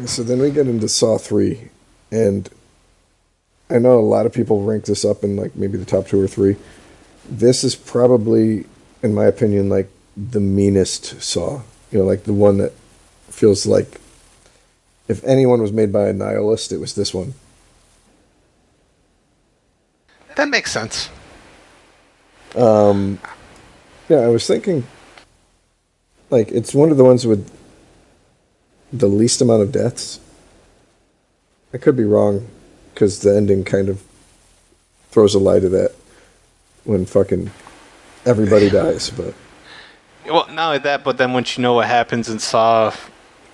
So then we get into Saw 3, and I know a lot of people rank this up in like maybe the top 2 or 3. This is probably, in my opinion, like the meanest Saw. You know, like the one that feels like if anyone was made by a nihilist, it was this one. That makes sense. Yeah, I was thinking, like, it's one of the ones with the least amount of deaths. I could be wrong, because the ending kind of throws a lie to that when fucking everybody dies, but... Well, not only that, but then once you know what happens in Saw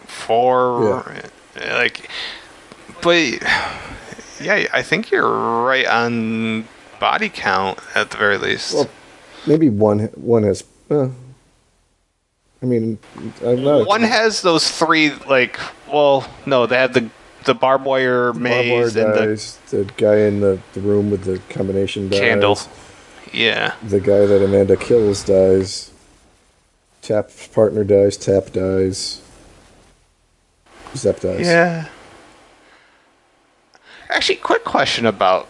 4, like... But, yeah, I think you're right on body count, at the very least. Well, maybe one has... I mean, I'm not... One has those 3, like... Well, no, they have the barbed wire maze and dies, the guy in the room with the combination dies. Candle. Yeah. The guy that Amanda kills dies. Tap's partner dies. Tap dies. Zep dies. Yeah. Actually, quick question about...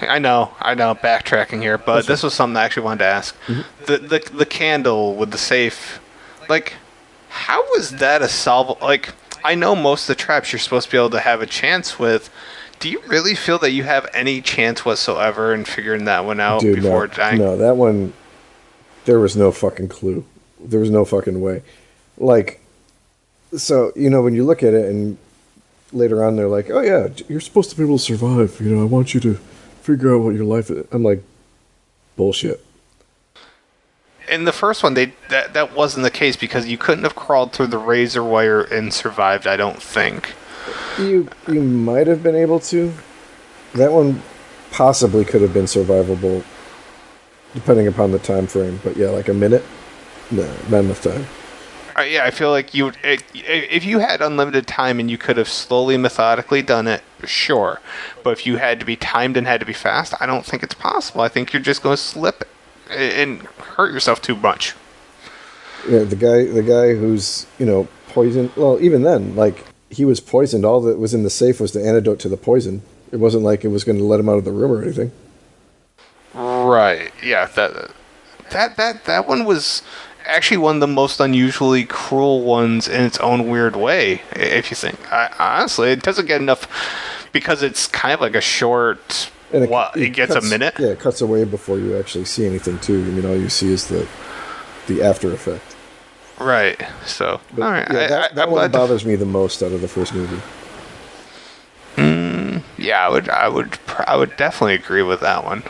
I know, backtracking here, but this was something I actually wanted to ask. Mm-hmm. The candle with the safe, like, how was that a solvable... Like, I know most of the traps you're supposed to be able to have a chance with. Do you really feel that you have any chance whatsoever in figuring that one out before dying? No, that one, there was no fucking clue. There was no fucking way. Like, so, you know, when you look at it and later on they're like, oh yeah, you're supposed to be able to survive. You know, I want you to figure out what your life is. I'm like, bullshit. In the first one, that wasn't the case because you couldn't have crawled through the razor wire and survived, I don't think. You might have been able to. That one possibly could have been survivable, depending upon the time frame. But yeah, like a minute? No, not enough time. Yeah, I feel like you would, if you had unlimited time and you could have slowly, methodically done it, sure. But if you had to be timed and had to be fast, I don't think it's possible. I think you're just going to slip and hurt yourself too much. Yeah, the guy who's, you know, poisoned. Well, even then, like, he was poisoned. All that was in the safe was the antidote to the poison. It wasn't like it was going to let him out of the room or anything. Right. Yeah. That one was actually one of the most unusually cruel ones in its own weird way. If you think, honestly, it doesn't get enough because it's kind of like a short. And it gets cuts, a minute. Yeah, it cuts away before you actually see anything too. I mean, all you see is the after effect. Right. So, but, all right. Yeah, that one bothers me the most out of the first movie. Yeah, I would definitely agree with that one.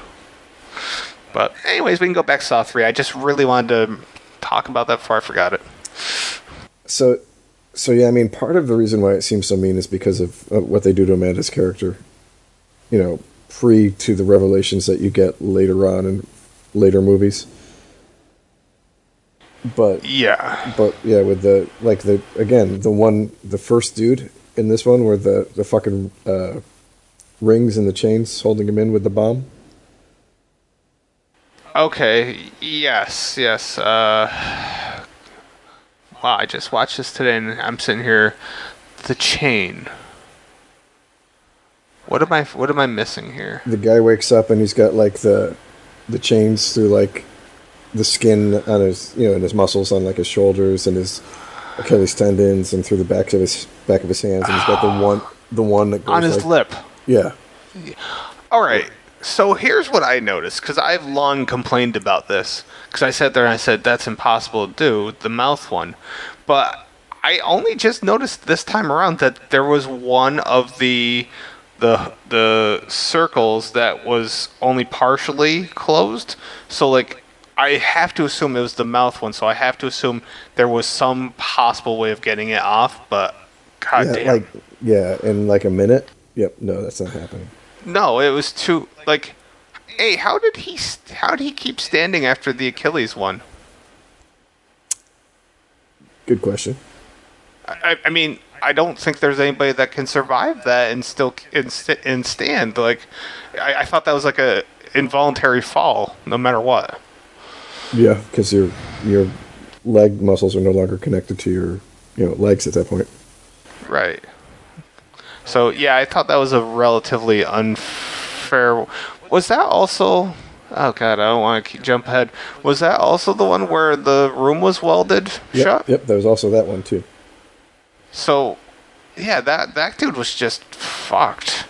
But anyways, we can go back to Saw 3. I just really wanted to talk about that before I forgot it. So yeah, I mean, part of the reason why it seems so mean is because of what they do to Amanda's character. You know, pre to the revelations that you get later on in later movies. But yeah, with the first dude in this one where the fucking rings and the chains holding him in with the bomb. Okay. Yes. Wow, I just watched this today, and I'm sitting here. The chain. What am I missing here? The guy wakes up and he's got like the chains through like the skin on his, you know, and his muscles on like his shoulders and his Achilles tendons and through the back of his hands, and he's got the one that goes on his lip. Yeah. All right. So here's what I noticed, because I've long complained about this, because I sat there and I said that's impossible to do, the mouth one, but I only just noticed this time around that there was one of the circles that was only partially closed. So like I have to assume it was the mouth one. So I have to assume there was some possible way of getting it off. But goddamn, in like a minute. Yep, no, that's not happening. No, it was too like. Hey, how did he keep standing after the Achilles one? Good question. I mean, I don't think there's anybody that can survive that and still and stand. Like, I thought that was like a involuntary fall, no matter what. Yeah, because your leg muscles are no longer connected to your legs at that point. Right. So yeah, I thought that was a relatively unfair. Was that also? Oh god, I don't want to jump ahead. Was that also the one where the room was welded shut? Yep, there was also that one too. So yeah, that dude was just fucked.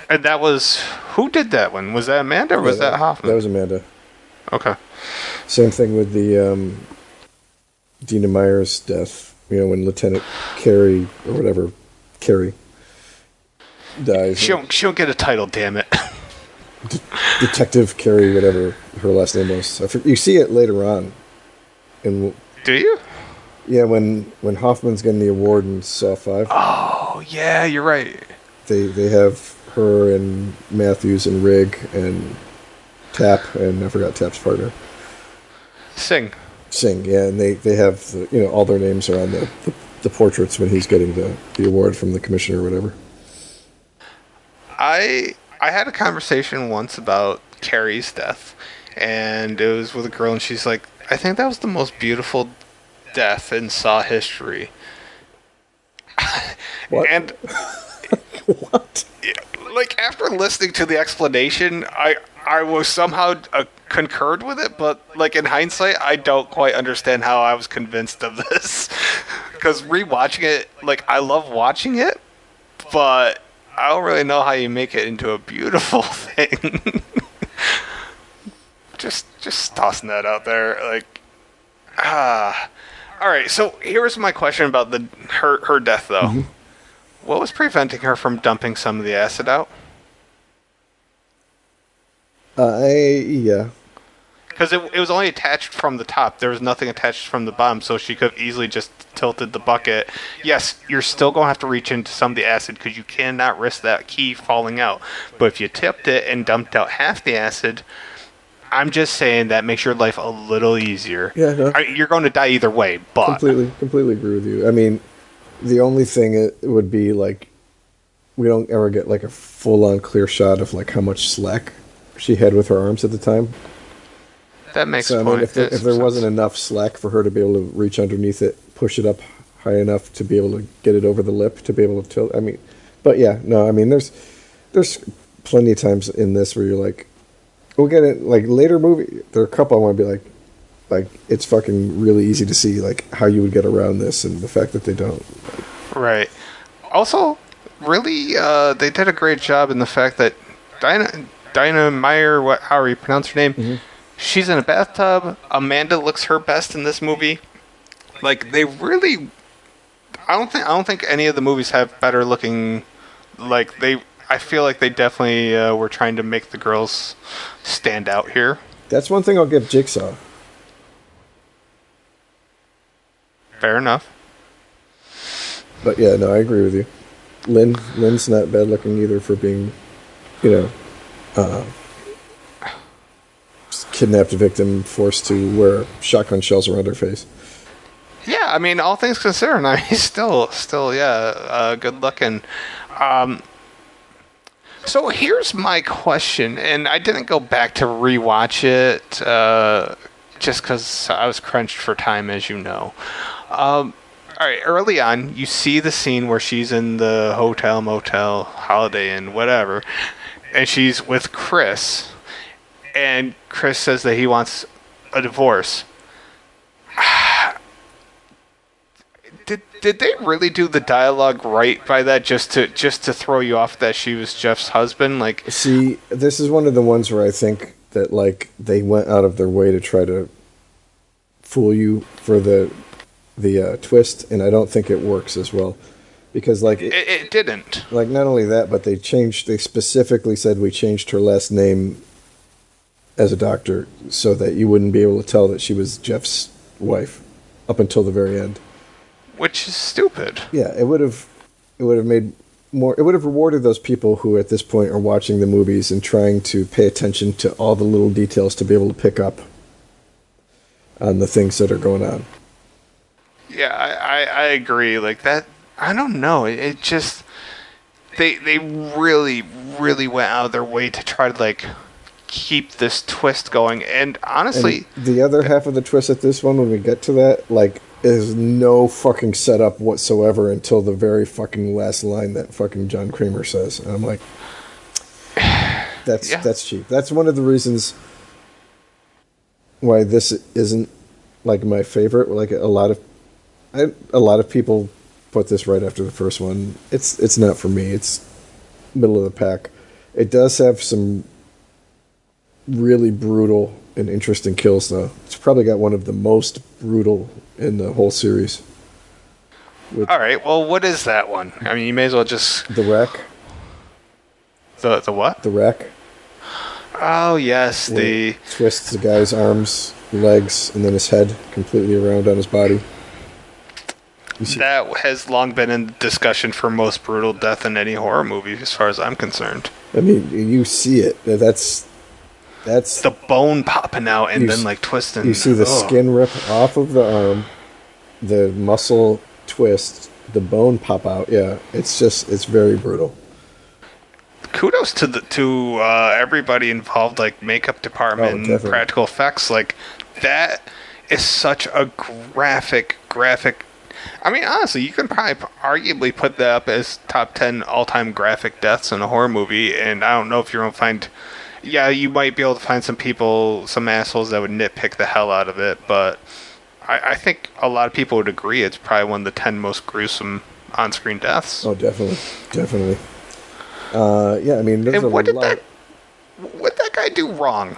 And that was who did that one? Was that Amanda or was that Hoffman? That was Amanda. Okay. Same thing with the Dina Meyer's death. You know, when Lieutenant Carey or whatever Carey dies. She don't get a title, damn it. Detective Carey, whatever her last name was. You see it later on. Do you? Yeah, when Hoffman's getting the award in Saw 5. Oh, yeah, you're right. They have her and Matthews and Rigg and Tap, and I forgot Tap's partner. Singh, yeah, and they have all their names are on the portraits when he's getting the award from the commissioner or whatever. I had a conversation once about Carrie's death, and it was with a girl, and she's like, I think that was the most beautiful death in Saw history. What? And what? Like, after listening to the explanation, I was somehow concurred with it, but like in hindsight, I don't quite understand how I was convinced of this. Because rewatching it, like, I love watching it, but I don't really know how you make it into a beautiful thing. just tossing that out there, like, All right, so here's my question about her death, though. Mm-hmm. What was preventing her from dumping some of the acid out? Yeah. Because it was only attached from the top. There was nothing attached from the bottom, so she could have easily just tilted the bucket. Yes, you're still going to have to reach into some of the acid because you cannot risk that key falling out. But if you tipped it and dumped out half the acid, I'm just saying that makes your life a little easier. Yeah, no. You're going to die either way, but... Completely agree with you. I mean, the only thing it would be, like, we don't ever get, like, a full-on clear shot of, like, how much slack she had with her arms at the time. That makes sense. I mean, if there wasn't enough slack for her to be able to reach underneath it, push it up high enough to be able to get it over the lip, to be able to tilt... I mean, but yeah, no, I mean, there's plenty of times in this where you're like, we'll get it, like, later movie, there are a couple I want to be like, it's fucking really easy to see, like, how you would get around this, and the fact that they don't. Right. Also, really, they did a great job in the fact that Dinah Meyer, however you pronounce her name, mm-hmm. She's in a bathtub. Amanda looks her best in this movie. Like, they really, I don't think any of the movies have better looking, like, I feel like they definitely were trying to make the girls stand out here. That's one thing I'll give Jigsaw. Fair enough. But yeah, no, I agree with you. Lynn's not bad looking either for being, kidnapped victim forced to wear shotgun shells around her face. Yeah, I mean, all things considered, I mean, still, yeah, good looking. So here's my question, and I didn't go back to rewatch it just because I was crunched for time, as you know. All right, early on, you see the scene where she's in the hotel, motel, Holiday Inn, whatever, and she's with Chris, and Chris says that he wants a divorce. Did they really do the dialogue right by that just to throw you off that she was Jeff's husband? Like, see, this is one of the ones where I think that, like, they went out of their way to try to fool you for the twist, and I don't think it works as well, because like it didn't. Like, not only that, but they specifically said we changed her last name as a doctor so that you wouldn't be able to tell that she was Jeff's wife up until the very end. Which is stupid. Yeah, it would have made more. It would have rewarded those people who at this point are watching the movies and trying to pay attention to all the little details to be able to pick up on the things that are going on. Yeah, I agree. Like that, I don't know. It just they really went out of their way to try to like keep this twist going. And honestly, and the other half of the twist at this one, when we get to that, like, is no fucking setup whatsoever until the very fucking last line that fucking John Kramer says. And I'm like, that's cheap. That's one of the reasons why this isn't like my favorite. Like a lot of people put this right after the first one. It's not for me. It's middle of the pack. It does have some really brutal and interesting kills, though. It's probably got one of the most brutal in the whole series. All right. Well, what is that one? I mean, you may as well just The Rack. The what? The Rack. Oh yes, the twists the guy's arms, legs, and then his head completely around on his body. That has long been in discussion for most brutal death in any horror movie, as far as I'm concerned. I mean, you see it. That's the bone popping out and then like twisting. You see the skin rip off of the arm, the muscle twist, the bone pop out. Yeah, it's very brutal. Kudos to everybody involved, like makeup department and practical effects. Like that is such a graphic. I mean, honestly, you can probably arguably put that up as top 10 all-time graphic deaths in a horror movie, and I don't know if you're going to find... Yeah, you might be able to find some people, some assholes that would nitpick the hell out of it, but I think a lot of people would agree it's probably one of the 10 most gruesome on-screen deaths. Oh, definitely. Yeah, I mean, there's what did that guy do wrong?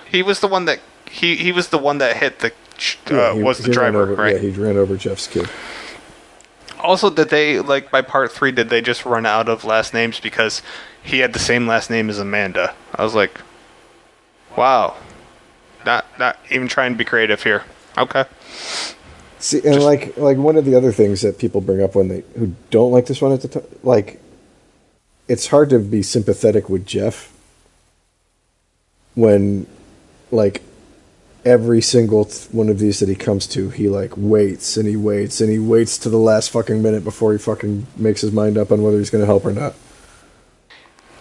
He was the one that... He was the one that hit the... was the driver, right? Yeah, he ran over Jeff's kid. Also, did they, like, by part 3, did they just run out of last names because he had the same last name as Amanda? I was like, wow. Not even trying to be creative here. Okay. See, and like one of the other things that people bring up who don't like this one at the time, like, it's hard to be sympathetic with Jeff when, like, every single one of these that he comes to, he like waits and he waits and he waits to the last fucking minute before he fucking makes his mind up on whether he's going to help or not.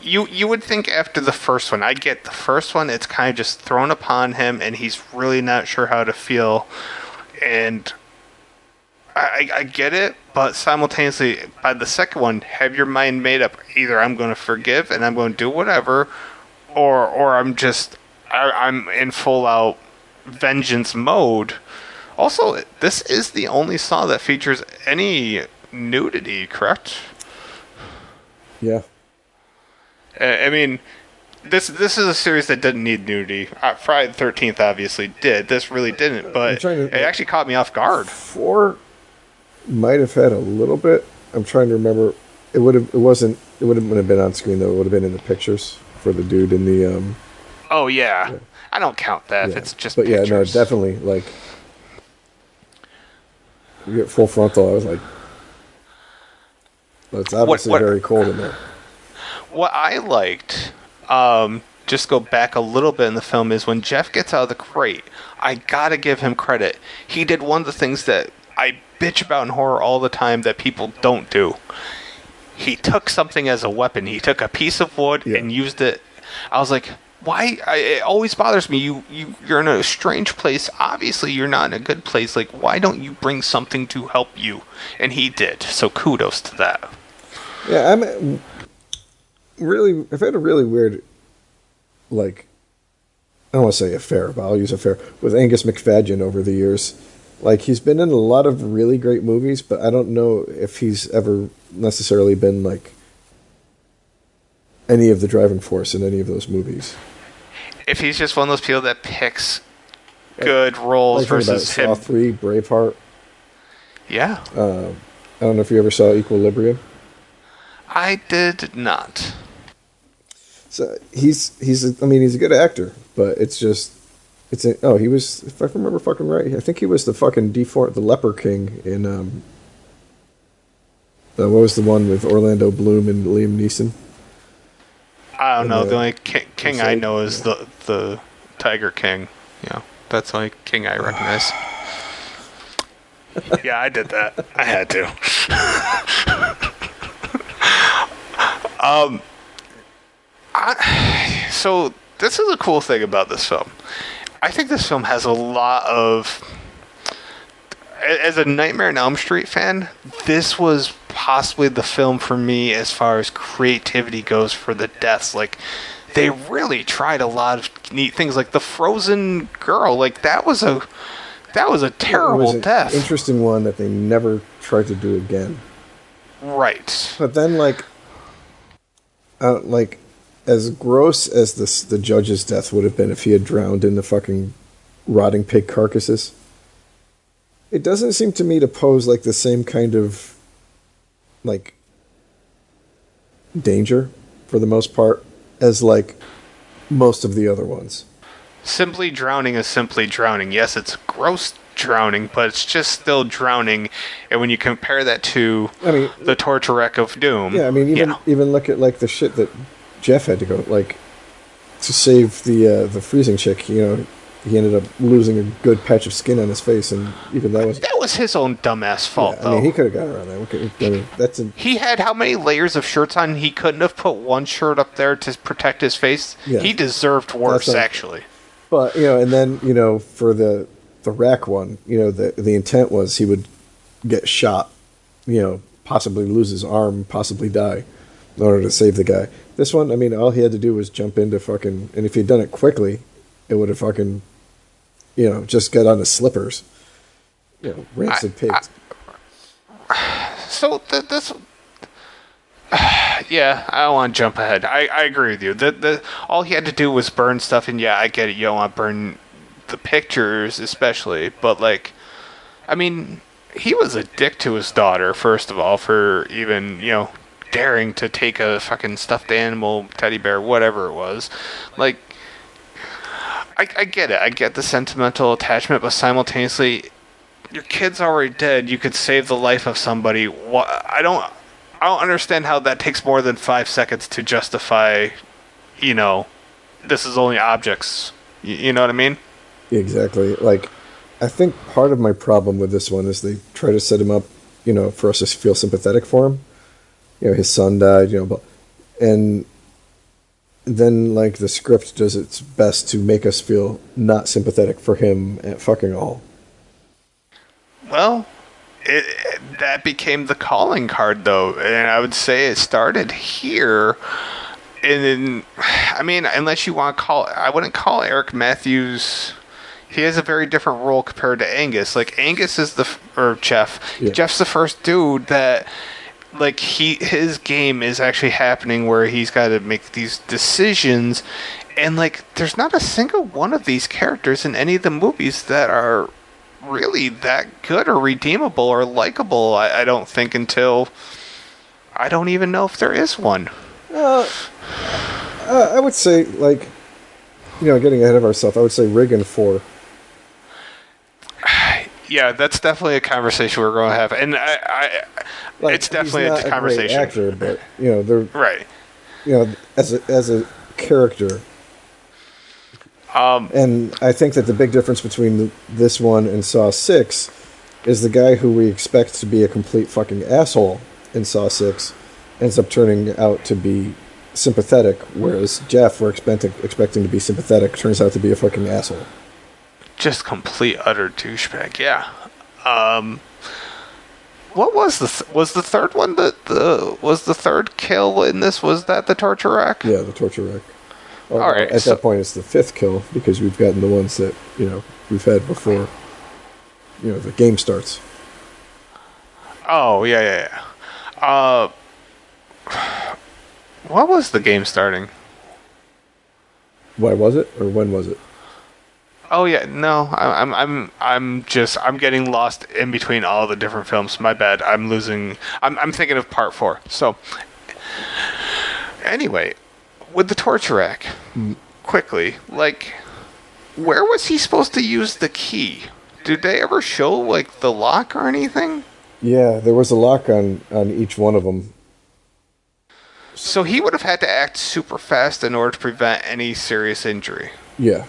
You would think after the first one, I get the first one, it's kind of just thrown upon him and he's really not sure how to feel, and I get it, but simultaneously by the second one, have your mind made up. Either I'm going to forgive and I'm going to do whatever, or I'm in full out vengeance mode. Also, this is the only Saw that features any nudity, correct? Yeah. I mean, this is a series that didn't need nudity. Friday the 13th obviously did. This really didn't, but it actually caught me off guard. 4 might have had a little bit. I'm trying to remember. It wouldn't have been on screen though. It would have been in the pictures for the dude in the Oh yeah. I don't count that if it's just but pictures. Yeah, no, definitely, like, you get full frontal, I was like, well, it's obviously very cold in there. What I liked, just go back a little bit in the film, is when Jeff gets out of the crate, I gotta give him credit. He did one of the things that I bitch about in horror all the time that people don't do. He took something as a weapon. He took a piece of wood and used it. I was like... Why? It always bothers me. You're in a strange place. Obviously, you're not in a good place. Like, why don't you bring something to help you? And he did. So kudos to that. Yeah, I've had a really weird, like, I don't want to say affair, but I'll use affair, with Angus McFadden over the years. Like, he's been in a lot of really great movies, but I don't know if he's ever necessarily been, like, any of the driving force in any of those movies. If he's just one of those people that picks good roles versus him. Saw 3, Braveheart. Yeah. I don't know if you ever saw Equilibrium. I did not. So he's a good actor, but he was, if I remember fucking right, I think he was the fucking the Leper King in what was the one with Orlando Bloom and Liam Neeson? I don't know. The only king I know is the Tiger King. Yeah, that's the only king I recognize. Yeah, I did that. I had to. So this is a cool thing about this film. I think this film has a lot of... As a Nightmare on Elm Street fan, this was possibly the film for me as far as creativity goes for the deaths. Like, they really tried a lot of neat things, like the frozen girl. Like, that was a terrible death. Interesting one that they never tried to do again. Right. But then, like as gross as the judge's death would have been if he had drowned in the fucking rotting pig carcasses, it doesn't seem to me to pose like the same kind of like danger for the most part as like most of the other ones. Simply drowning is simply drowning. Yes, it's gross drowning, but it's just still drowning. And when you compare that to the torture wreck of Doom, yeah, I mean, even look at like the shit that Jeff had to go like to save the freezing chick. You know, he ended up losing a good patch of skin on his face, and even that was his own dumbass fault. Yeah, I mean, he could have got around that. He had how many layers of shirts on? He couldn't have put one shirt up there to protect his face. Yeah. He deserved worse, actually. But and then for the rack one, the intent was he would get shot, possibly lose his arm, possibly die, in order to save the guy. This one, I mean, all he had to do was jump into fucking, and if he'd done it quickly, it would have fucking, just got on his slippers, rancid pigs. So this. Yeah, I don't want to jump ahead. I agree with you. All he had to do was burn stuff, and yeah, I get it. You don't want to burn the pictures, especially. But, like, I mean, he was a dick to his daughter, first of all, for even, daring to take a fucking stuffed animal, teddy bear, whatever it was. Like, I get it. I get the sentimental attachment, but simultaneously, your kid's already dead. You could save the life of somebody. I don't understand how that takes more than 5 seconds to justify, this is only objects. You know what I mean? Exactly. Like, I think part of my problem with this one is they try to set him up, for us to feel sympathetic for him. His son died, and then, like, the script does its best to make us feel not sympathetic for him at fucking all. Well... that became the calling card, though, and I would say it started here. And then, I mean, unless you want to I wouldn't call Eric Matthews. He has a very different role compared to Angus. Like, Angus is Jeff. Yeah. Jeff's the first dude that, like, his game is actually happening where he's got to make these decisions, and like, there's not a single one of these characters in any of the movies that are really that good or redeemable or likable. I don't think, until I don't even know if there is one. I would say, like, getting ahead of ourselves, I would say Regan 4. Yeah, that's definitely a conversation we're going to have, and it's definitely a conversation. He's not a great actor, but they're right. As a character. And I think that the big difference between this one and Saw 6 is the guy who we expect to be a complete fucking asshole in Saw 6 ends up turning out to be sympathetic, whereas Jeff, we're expecting to be sympathetic, turns out to be a fucking asshole. Just complete utter douchebag. Yeah. What was the third one? Was the third kill in this? Was that the torture rack? Yeah, the torture rack. All right. At that point, it's the 5th kill because we've gotten the ones that we've had before. The game starts. Oh yeah. What was the game starting? Why was it, or when was it? Oh yeah, no, I'm getting lost in between all the different films. My bad. I'm thinking of part 4. So anyway, with the torture rack, quickly, like, where was he supposed to use the key? Did they ever show, like, the lock or anything? Yeah, there was a lock on each one of them. So he would have had to act super fast in order to prevent any serious injury. Yeah.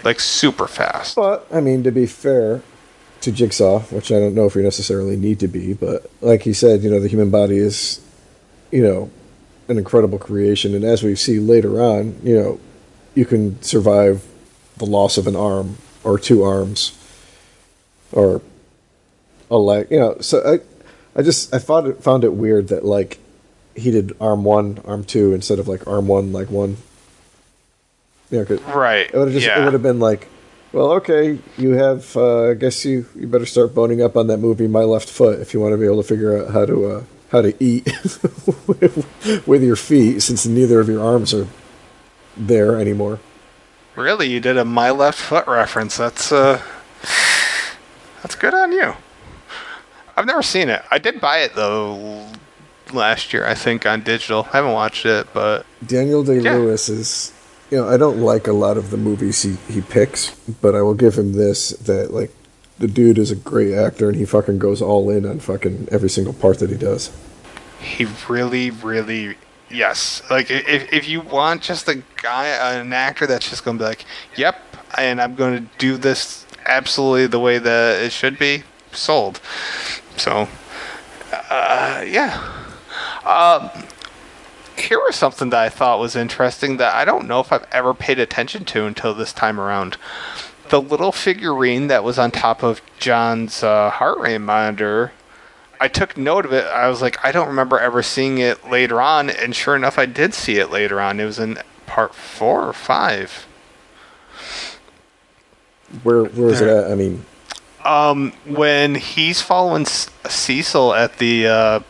Like, super fast. But, I mean, to be fair to Jigsaw, which I don't know if we necessarily need to be, but like he said, the human body is, an incredible creation. And as we see later on, you can survive the loss of an arm or two arms or a leg. So I found it weird that like he did arm one, arm two instead of like arm one, leg one. 'Cause Right. it would have been like, well, okay, you have. I guess you better start boning up on that movie My Left Foot if you want to be able to figure out how to eat with your feet, since neither of your arms are there anymore. Really, you did a My Left Foot reference. That's good on you. I've never seen it. I did buy it though last year, I think, on digital. I haven't watched it, but Daniel Day-Lewis is. I don't like a lot of the movies he picks, but I will give him this, that, like, the dude is a great actor, and he fucking goes all in on fucking every single part that he does. he really, really, yes. Like, if you want just an actor that's just going to be like, yep, and I'm going to do this absolutely the way that it should be, sold. So, yeah. Here was something that I thought was interesting that I don't know if I've ever paid attention to until this time around. The little figurine that was on top of John's heart rate monitor, I took note of it. I was like, I don't remember ever seeing it later on, and sure enough, I did see it later on. It was in part 4 or 5. Where is it at? I mean, when he's following Cecil at the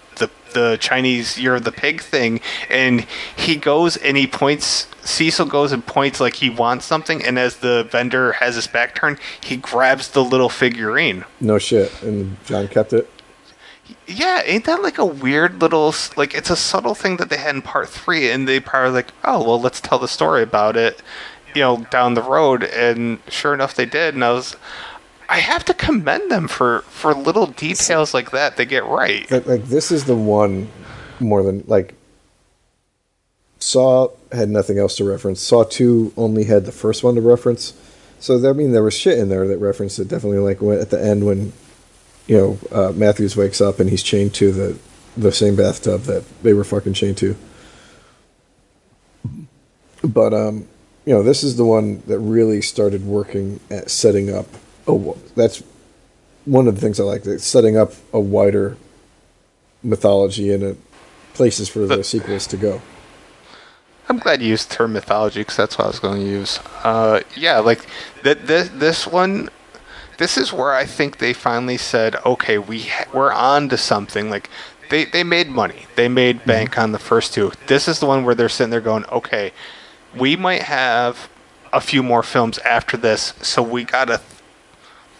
Chinese Year of the Pig thing, and he goes and he points. Cecil goes and points like he wants something, and as the vendor has his back turned, he grabs the little figurine. No shit, and John kept it. Yeah, ain't that like a weird little, like, it's a subtle thing that they had in part 3, and they probably like, oh well, let's tell the story about it, down the road, and sure enough, they did, and I have to commend them for little details like that they get right. Like this is the one more than like Saw had nothing else to reference. Saw 2 only had the first one to reference. So there was shit in there that referenced it. Definitely, like at the end when Matthews wakes up and he's chained to the same bathtub that they were fucking chained to. But this is the one that really started working at setting up. That's one of the things I like. Setting up a wider mythology and places for the sequels to go. I'm glad you used the term mythology because that's what I was going to use. Yeah, like this one. This is where I think they finally said, okay, we're on to something. Like they made money. They made bank on the first 2. This is the one where they're sitting there going, okay, we might have a few more films after this, so we gotta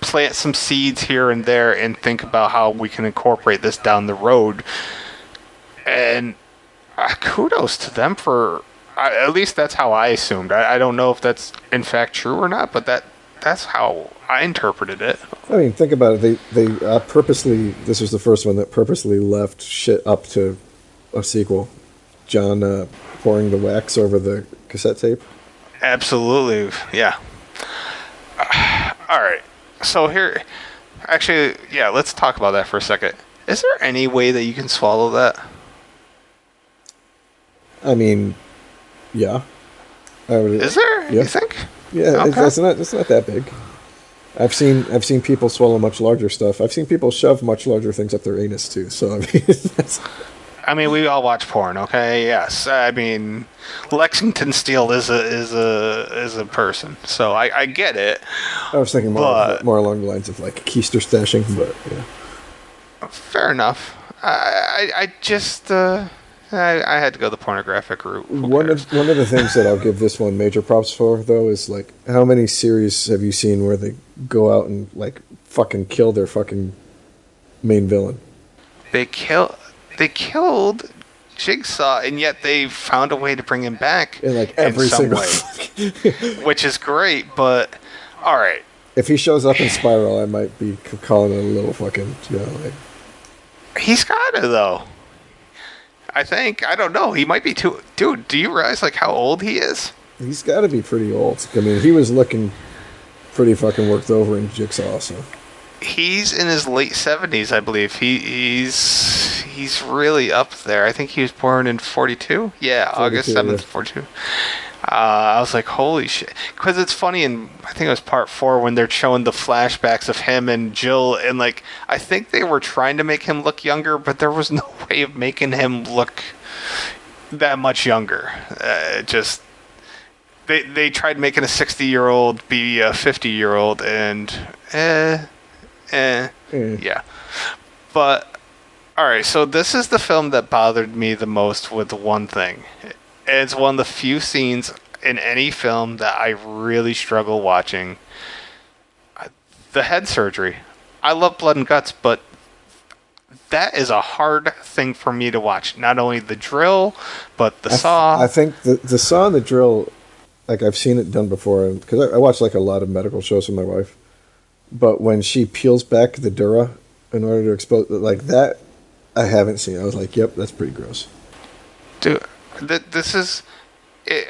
plant some seeds here and there and think about how we can incorporate this down the road. And kudos to them for, at least that's how I assumed. I don't know if that's in fact true or not, but that's how I interpreted it. I mean, think about it. They purposely, this was the first one that purposely left shit up to a sequel. John pouring the wax over the cassette tape. Absolutely, yeah. All right. So here, actually, yeah, let's talk about that for a second. Is there any way that you can swallow that? I mean, yeah. Is there? Yeah. You think? Yeah, okay. It's not that big. I've seen people swallow much larger stuff. I've seen people shove much larger things up their anus too. So I mean, we all watch porn, okay? Yes. I mean, Lexington Steele is a person, so I get it. I was thinking more along the lines of like keister stashing, but yeah. Fair enough. I just I had to go the pornographic route. One of the things that I'll give this one major props for, though, is like, how many series have you seen where they go out and like fucking kill their fucking main villain? They killed Jigsaw, and yet they found a way to bring him back in like every single way, which is great. But all right, if he shows up in Spiral, I might be calling it a little fucking, like. He's got it though. I think, I don't know. He might be too. Dude, do you realize like how old he is? He's got to be pretty old. I mean, he was looking pretty fucking worked over in Jigsaw. So he's in his late 70s, I believe. He's really up there. I think he was born in 42. Yeah, 42, August 7th, yeah. 42. I was like, holy shit. Because it's funny, and I think it was part 4 when they're showing the flashbacks of him and Jill, and like, I think they were trying to make him look younger, but there was no way of making him look that much younger. Just, they tried making a 60-year-old be a 50-year-old, and yeah. But, alright, so this is the film that bothered me the most with one thing. It's one of the few scenes in any film that I really struggle watching. The head surgery. I love blood and guts, but that is a hard thing for me to watch. Not only the drill, but the saw. I think the saw and the drill, like I've seen it done before, because I watch like a lot of medical shows with my wife. But when she peels back the dura in order to expose, like that, I haven't seen. I was like, yep, that's pretty gross. Dude. This is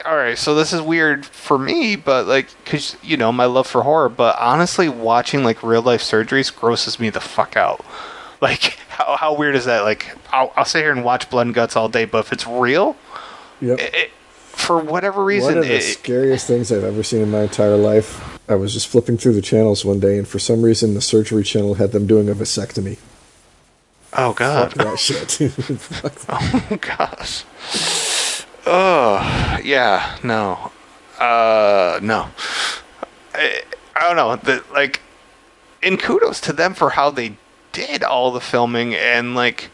all right. So this is weird for me, but like, cause you know my love for horror. But honestly, watching like real life surgeries grosses me the fuck out. Like, how weird is that? Like, I'll sit here and watch blood and guts all day, but if it's real, yep. For whatever reason, one of the scariest things I've ever seen in my entire life. I was just flipping through the channels one day, and for some reason, the surgery channel had them doing a vasectomy. Oh God! Fuck that shit. Oh gosh. Oh, yeah, no. No. I don't know. Like, and kudos to them for how they did all the filming, and, like,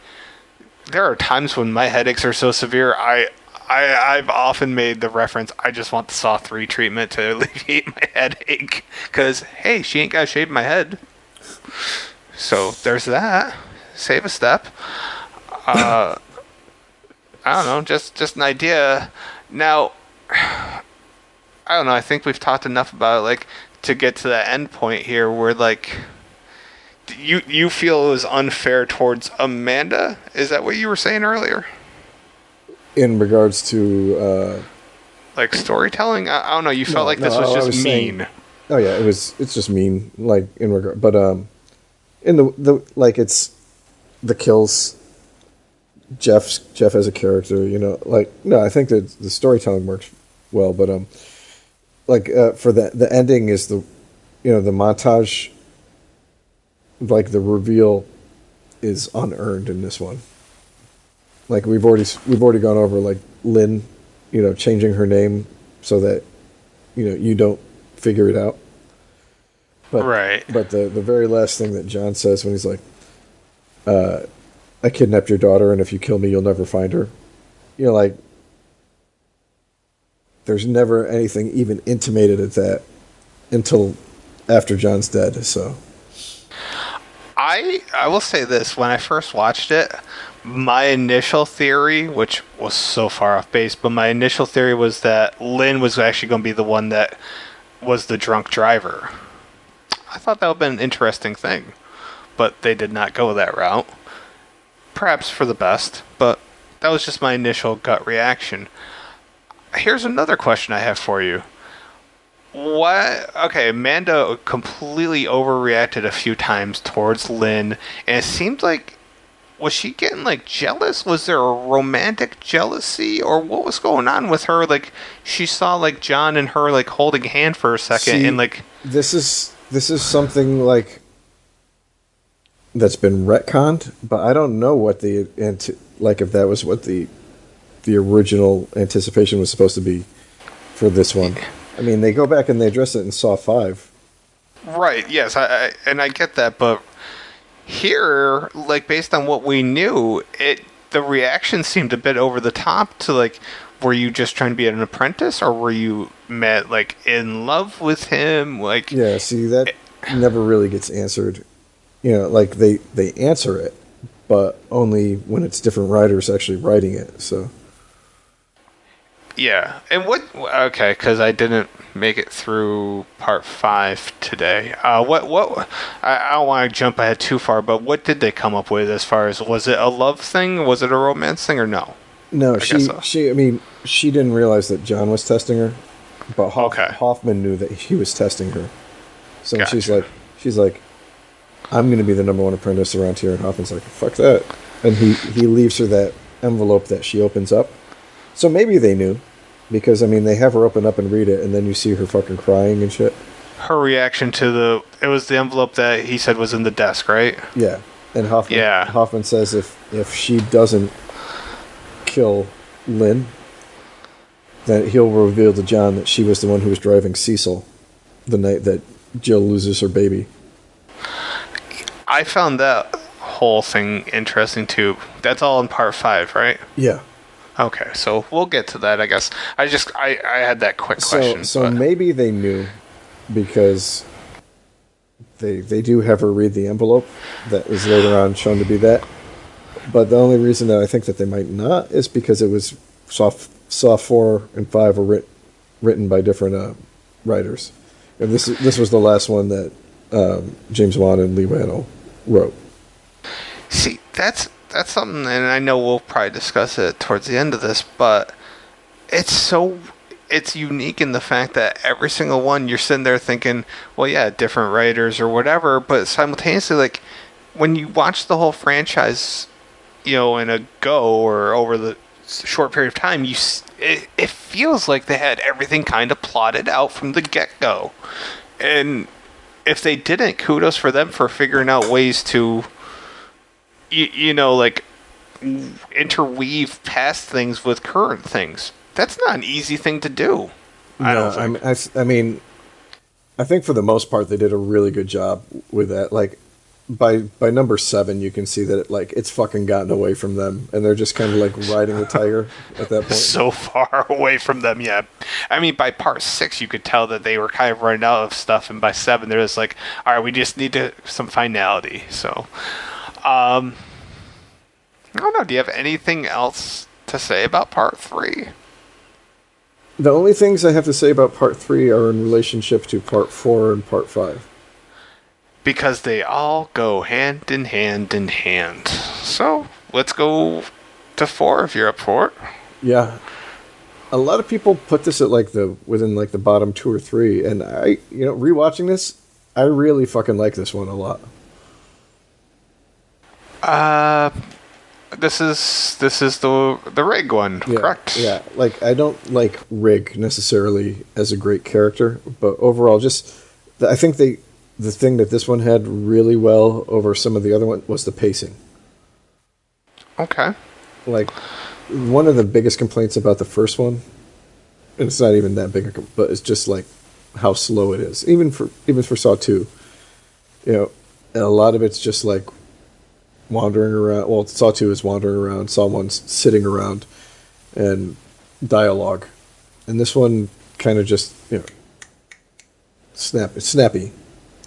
there are times when my headaches are so severe, I've often made the reference, I just want the Saw 3 treatment to alleviate my headache, because, hey, she ain't got to shave my head. So, there's that. Save a step. I don't know, just an idea. Now, I don't know, I think we've talked enough about it, like, to get to the end point here where, like, you feel it was unfair towards Amanda? Is that what you were saying earlier? In regards to... like, storytelling? I don't know, you felt like this was just mean. Saying, oh, yeah, it's just mean, like, in regard... But, in the like, it's the kills... Jeff as a character, you know, like, no, I think that the storytelling works well, but like for the ending is the, you know, the montage, like the reveal is unearned in this one. Like we've already gone over like Lynn, you know, changing her name so that, you know, you don't figure it out. But, right. But the very last thing that John says when he's like, I kidnapped your daughter, and if you kill me, you'll never find her. You know, like, there's never anything even intimated at that until after John's dead, so. I will say this, when I first watched it, my initial theory, which was so far off base, but my initial theory was that Lynn was actually going to be the one that was the drunk driver. I thought that would have been an interesting thing, but they did not go that route. Perhaps for the best, but that was just my initial gut reaction. Here's another question I have for you. Okay, Amanda completely overreacted a few times towards Lynn, and it seemed like, was she getting, like, jealous? Was there a romantic jealousy, or what was going on with her? Like, she saw, like, John and her, like, holding a hand for a second, and, like... This is something, like... that's been retconned, but I don't know what like if that was what the original anticipation was supposed to be for this one. I mean, they go back and they address it in Saw 5. Right, yes, I get that, but here, like, based on what we knew, the reaction seemed a bit over the top to, like, were you just trying to be an apprentice, or were you like, in love with him? Like, yeah, see, that never really gets answered. You know, like, they answer it, but only when it's different writers actually writing it, so. Yeah, and okay, because I didn't make it through part 5 today. I don't want to jump ahead too far, but what did they come up with as far as, was it a love thing, was it a romance thing, or no? No, I mean, she didn't realize that John was testing her, but Hoffman knew that he was testing her. So gotcha. she's like, I'm going to be the number one apprentice around here. And Hoffman's like, fuck that. And he leaves her that envelope that she opens up. So maybe they knew. because I mean they have her open up and read it, and then you see her fucking crying and shit. Her reaction to it was the envelope that he said was in the desk, right? Yeah, and Yeah. Hoffman says if she doesn't kill Lynn, then he'll reveal to John that she was the one who was driving Cecil the night that Jill loses her baby. I found that whole thing interesting too. That's all in part 5, right? Yeah. Okay, so we'll get to that, I guess. I had that quick question. So maybe they knew, because they do have her read the envelope that is later on shown to be that. But the only reason that I think that they might not is because it was Saw 4 and 5 were written by different writers. And this was the last one that James Wan and Lee Wannell wrote. See, that's something, and I know we'll probably discuss it towards the end of this, but it's unique in the fact that every single one you're sitting there thinking, well, yeah, different writers or whatever, but simultaneously, like, when you watch the whole franchise, in a go or over the short period of time, it feels like they had everything kind of plotted out from the get-go. And if they didn't, kudos for them for figuring out ways to, like, interweave past things with current things. That's not an easy thing to do. I don't think. I mean, I think for the most part they did a really good job with that. Like, by number 7, you can see that it's fucking gotten away from them, and they're just kind of like riding the tiger at that point. So far away from them, yeah. I mean, by part 6, you could tell that they were kind of running out of stuff, and by 7, they're just like, all right, we just need some finality. So, I don't know. Do you have anything else to say about part 3? The only things I have to say about part 3 are in relationship to part 4 and part 5. Because they all go hand in hand in hand. So, let's go to 4 if you're up for it. Yeah. A lot of people put this at within the bottom 2 or 3, and I, rewatching this, I really fucking like this one a lot. This is the Rig one, yeah, correct? Yeah, I don't like Rig necessarily as a great character, but overall, I think the thing that this one had really well over some of the other ones was the pacing. Okay. One of the biggest complaints about the first one, and it's not even that big, but it's just how slow it is. Even for Saw 2, and a lot of it's just wandering around. Well, Saw 2 is wandering around. Saw 1's sitting around and dialogue. And this one kind of just, it's snappy.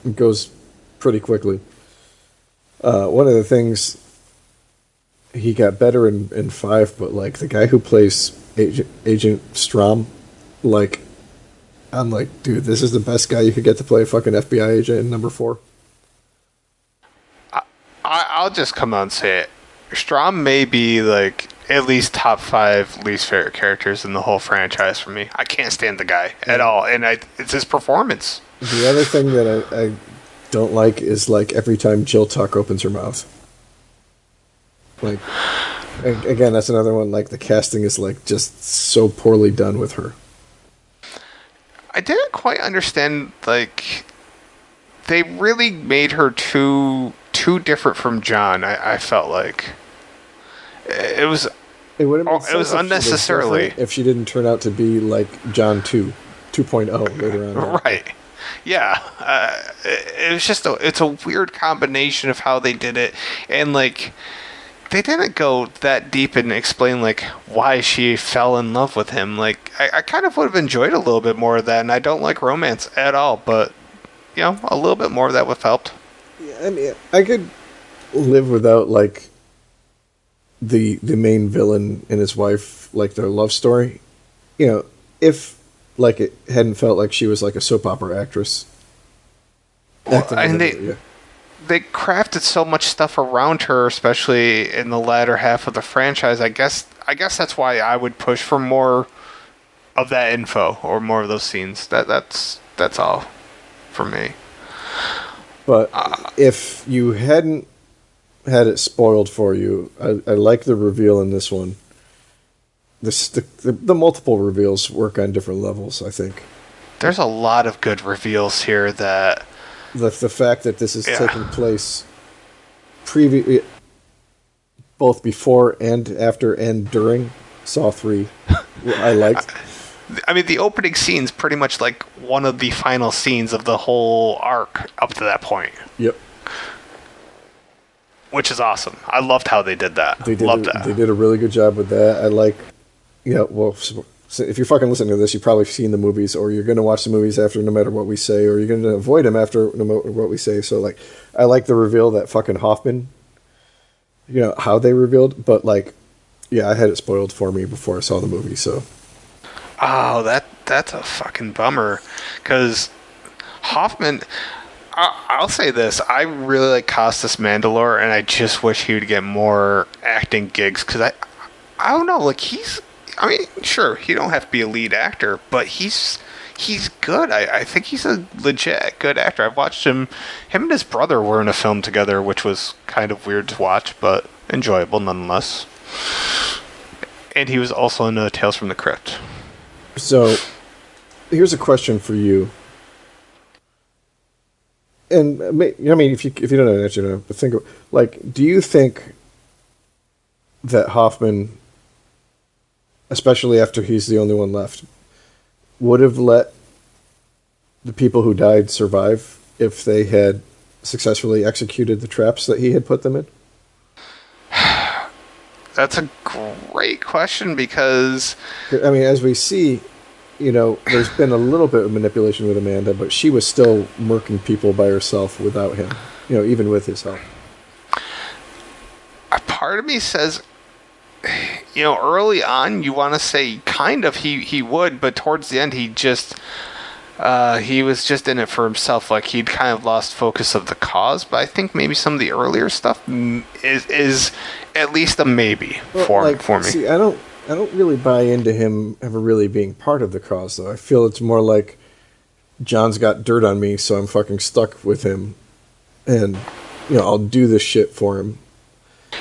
It goes pretty quickly. One of the things, he got better in 5, but the guy who plays Agent Strom, I'm like, dude, this is the best guy you could get to play a fucking FBI agent in number 4. I'll just come out and say it. Strom may be at least top 5 least favorite characters in the whole franchise for me. I can't stand the guy at all, and it's his performance. The other thing that I don't like is every time Jill Tuck opens her mouth. Again, that's another one. The casting is just so poorly done with her. I didn't quite understand. They really made her too different from John. I felt like it was. It would have made sense it was unnecessarily if she didn't turn out to be like John 2.0 later on. Right. Yeah. It was just it's a weird combination of how they did it, and they didn't go that deep and explain why she fell in love with him. I kind of would have enjoyed a little bit more of that, and I don't like romance at all, but a little bit more of that would have helped. Yeah, I mean, I could live without the main villain and his wife, their love story. If it hadn't felt like she was a soap opera actress. And they crafted so much stuff around her, especially in the latter half of the franchise. I guess that's why I would push for more of that info or more of those scenes. That's all for me. But if you hadn't had it spoiled for you, I like the reveal in this one. the multiple reveals work on different levels, I think. There's a lot of good reveals here that... The fact that this is taking place both before and after and during Saw 3, I liked. I mean, the opening scene's pretty much like one of the final scenes of the whole arc up to that point. Yep. Which is awesome. I loved how they did that. They did a really good job with that. I like... Yeah, well, so if you're fucking listening to this, you've probably seen the movies, or you're going to watch the movies after no matter what we say, or you're going to avoid them after no matter what we say. So, like, I like the reveal that fucking Hoffman, how they revealed, but, like, yeah, I had it spoiled for me before I saw the movie, so... Oh, that's a fucking bummer. Because Hoffman... I'll say this. I really like Costas Mandylor, and I just wish he would get more acting gigs, because I don't know, like, I mean, sure, he don't have to be a lead actor, but he's good. I think he's a legit good actor. I've watched him and his brother were in a film together, which was kind of weird to watch, but enjoyable nonetheless. And he was also in Tales from the Crypt. So, here's a question for you. And, I mean, if you don't know the answer, but think of, like, do you think that Hoffman, especially after he's the only one left, would have let the people who died survive if they had successfully executed the traps that he had put them in? That's a great question, because... I mean, as we see, there's been a little bit of manipulation with Amanda, but she was still murking people by herself without him, even with his help. A part of me says... early on, you want to say kind of he would, but towards the end, he was just in it for himself. Like, he'd kind of lost focus of the cause. But I think maybe some of the earlier stuff is at least a maybe for me. See, I don't really buy into him ever really being part of the cause, though. I feel it's more like John's got dirt on me, so I'm fucking stuck with him, and I'll do this shit for him.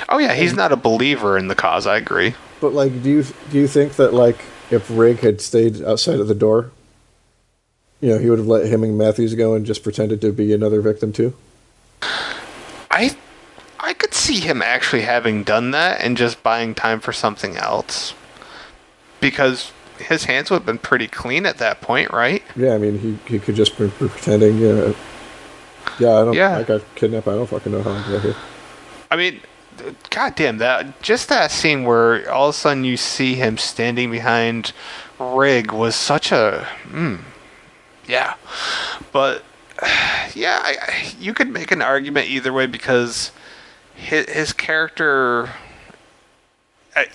Oh yeah, he's not a believer in the cause. I agree. But like, do you think that, like, if Rig had stayed outside of the door, he would have let him and Matthews go and just pretended to be another victim too? I could see him actually having done that and just buying time for something else, because his hands would have been pretty clean at that point, right? Yeah, I mean, he could just be pretending. I got kidnapped. I don't fucking know how I got here. I mean, goddamn, that scene where all of a sudden you see him standing behind Rig was such a yeah. But yeah, you could make an argument either way, because his character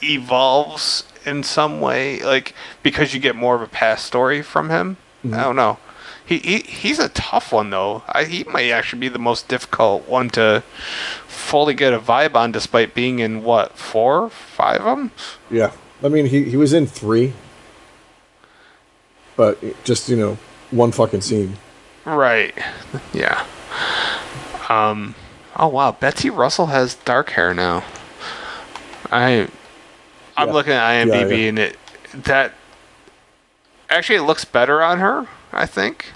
evolves in some way, like, because you get more of a past story from him. Mm-hmm. I don't know. He's a tough one, though. He might actually be the most difficult one to fully get a vibe on, despite being in, 4, 5 of them? Yeah. I mean, he was in 3. But just, one fucking scene. Right. Yeah. Oh, wow. Betsy Russell has dark hair now. I'm looking at IMDb, and that... Actually, it looks better on her, I think.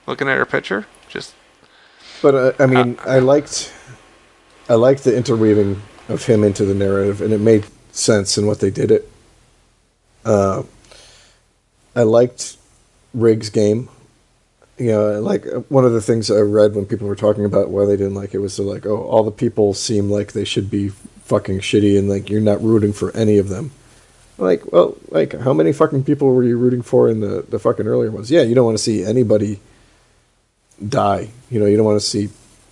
Looking at her picture, But I mean, I liked the interweaving of him into the narrative, and it made sense in what they did it. I liked Rig's game. Like, one of the things I read when people were talking about why they didn't like it was like, oh, all the people seem like they should be fucking shitty, and like you're not rooting for any of them. Like, well, like, how many fucking people were you rooting for in the fucking earlier ones? Yeah, you don't want to see anybody die. You don't want to see,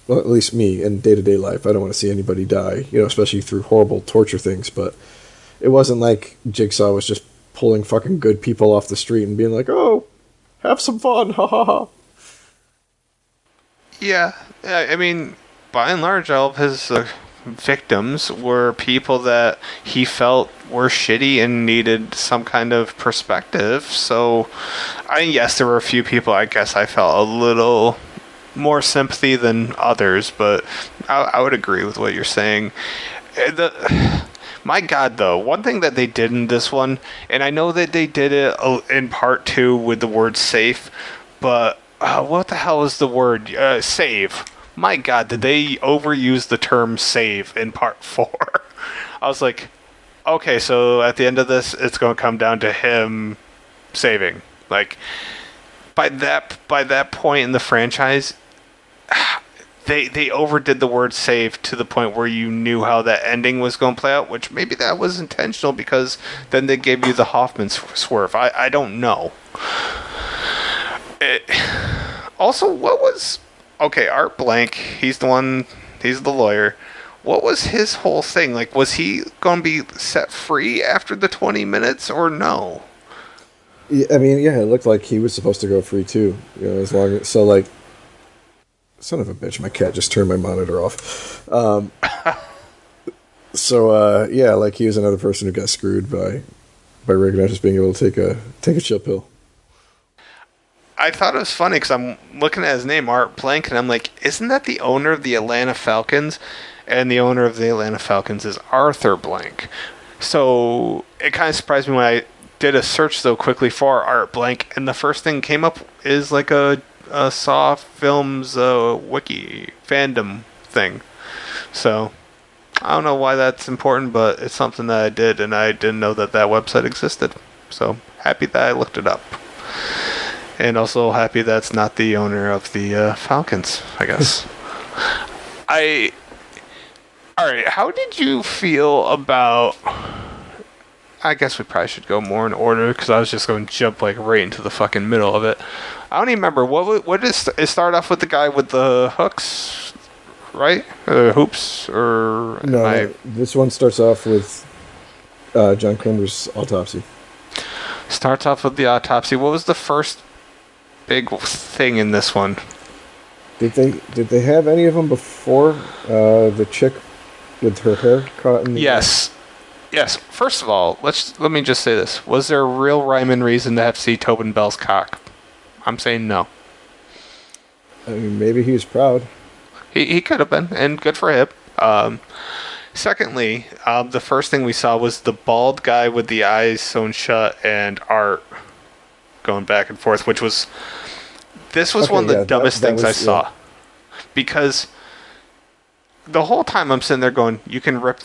well, at least me in day-to-day life, I don't want to see anybody die, especially through horrible torture things. But it wasn't like Jigsaw was just pulling fucking good people off the street and being like, oh, have some fun, ha ha ha. Yeah, I mean, by and large, all of his victims were people that he felt were shitty and needed some kind of perspective. So, yes, there were a few people I guess I felt a little more sympathy than others, but I would agree with what you're saying. My God, though, one thing that they did in this one, and I know that they did it in part 2 with the word safe, but what the hell is the word save? My God, did they overuse the term save in part 4? I was like, okay, so at the end of this, it's going to come down to him saving. Like, by that point in the franchise, they overdid the word save to the point where you knew how that ending was going to play out, which maybe that was intentional because then they gave you the Hoffman swerve. I don't know. Also, what was... Okay, Art Blank, he's the lawyer. What was his whole thing? Like, was he going to be set free after the 20 minutes or no? Yeah, I mean, yeah, it looked like he was supposed to go free too. You know, as long as so like, son of a bitch, my cat just turned my monitor off. Yeah, like he was another person who got screwed by Rick not just being able to take a chill pill. I thought it was funny because I'm looking at his name, Art Blank, and I'm like, isn't that the owner of the Atlanta Falcons? And the owner of the Atlanta Falcons is Arthur Blank. So it kind of surprised me when I did a search so quickly for Art Blank, and the first thing came up is like a Saw Films wiki fandom thing. So I don't know why that's important, but it's something that I did, and I didn't know that website existed. So happy that I looked it up. And also happy that's not the owner of the Falcons, I guess. Alright, how did you feel about... I guess we probably should go more in order, because I was just going to jump like right into the fucking middle of it. I don't even remember. What is it start off with the guy with the hooks, right? Hoops? Or No, this one starts off with John Kramer's autopsy. Starts off with the autopsy. What was the first big thing in this one? Did they have any of them before the chick with her hair caught in the... Yes. First of all, let me just say this. Was there a real rhyme and reason to have to see Tobin Bell's cock? I'm saying no. I mean, maybe he was proud. He could have been, and good for him. Secondly, the first thing we saw was the bald guy with the eyes sewn shut and Art going back and forth, which was... This was one of the dumbest things I saw. Yeah. Because the whole time I'm sitting there going, you can rip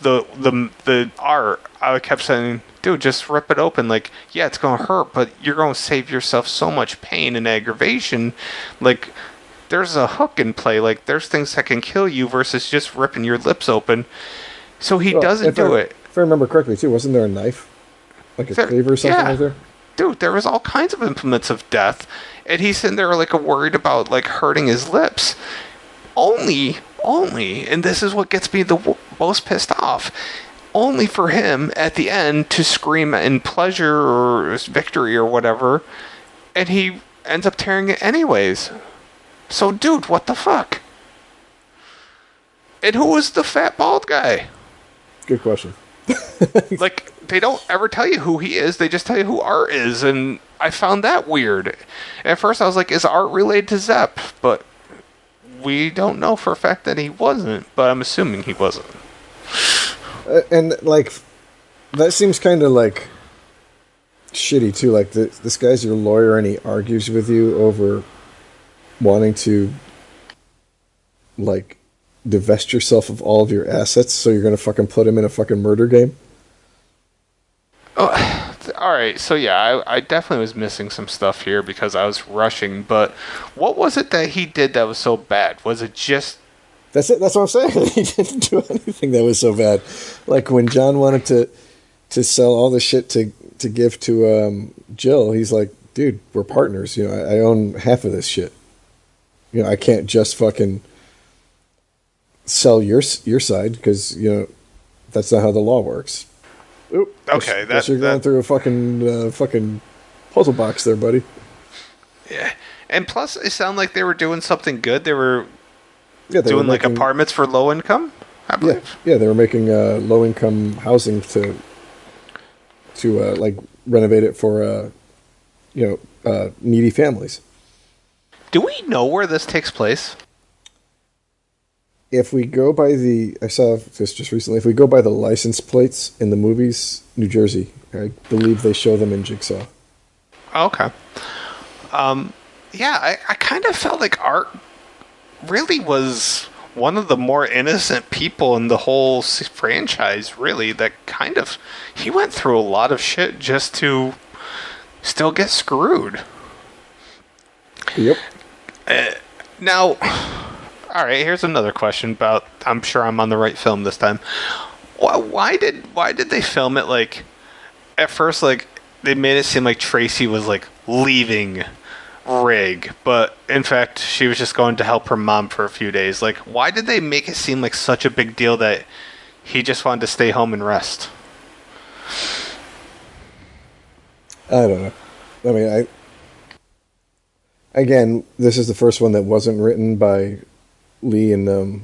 the art. I kept saying, dude, just rip it open. Like, yeah, it's going to hurt, but you're going to save yourself so much pain and aggravation. Like, there's a hook in play. Like, there's things that can kill you versus just ripping your lips open. So he doesn't do it. If I remember correctly, too, wasn't there a knife? Like a cleaver or something like there? Dude, there was all kinds of implements of death. And he's sitting there, like, worried about, like, hurting his lips. Only, and this is what gets me the most pissed off, only for him at the end to scream in pleasure or victory or whatever, and he ends up tearing it anyways. So, dude, what the fuck? And who was the fat bald guy? Good question. Like, they don't ever tell you who he is, they just tell you who Art is, and I found that weird. At first I was like, is Art related to Zepp? But we don't know for a fact that he wasn't, but I'm assuming he wasn't. And, like, that seems kind of, like, shitty, too. Like, this guy's your lawyer, and he argues with you over wanting to, like, divest yourself of all of your assets, so you're going to fucking put him in a fucking murder game? Oh, alright, so yeah, I definitely was missing some stuff here because I was rushing, but what was it that he did that was so bad? Was it just... That's it, that's what I'm saying. He didn't do anything that was so bad. Like, when John wanted to sell all the shit to give to Jill, he's like, dude, we're partners, you know, I own half of this shit. You know, I can't just fucking sell your side, because, you know, that's not how the law works. Oop, okay, that's you're going through a fucking puzzle box there, buddy. Yeah, and plus, it sounded like they were doing something good. They were doing like apartments for low income, I believe. Yeah, they were making low income housing to like renovate it for needy families. Do we know where this takes place? if we go by I saw this just recently. If we go by the license plates in the movies, New Jersey, I believe they show them in Jigsaw. Okay. Yeah, I kind of felt like Art really was one of the more innocent people in the whole franchise, really, that kind of. He went through a lot of shit just to still get screwed. Yep. Now, all right, here's another question about. I'm sure I'm on the right film this time. Why did they film it like. At first, like, they made it seem like Tracy was, like, leaving Rig, but in fact she was just going to help her mom for a few days. Like, why did they make it seem like such a big deal that he just wanted to stay home and rest? I don't know. I mean, again, this is the first one that wasn't written by Lee and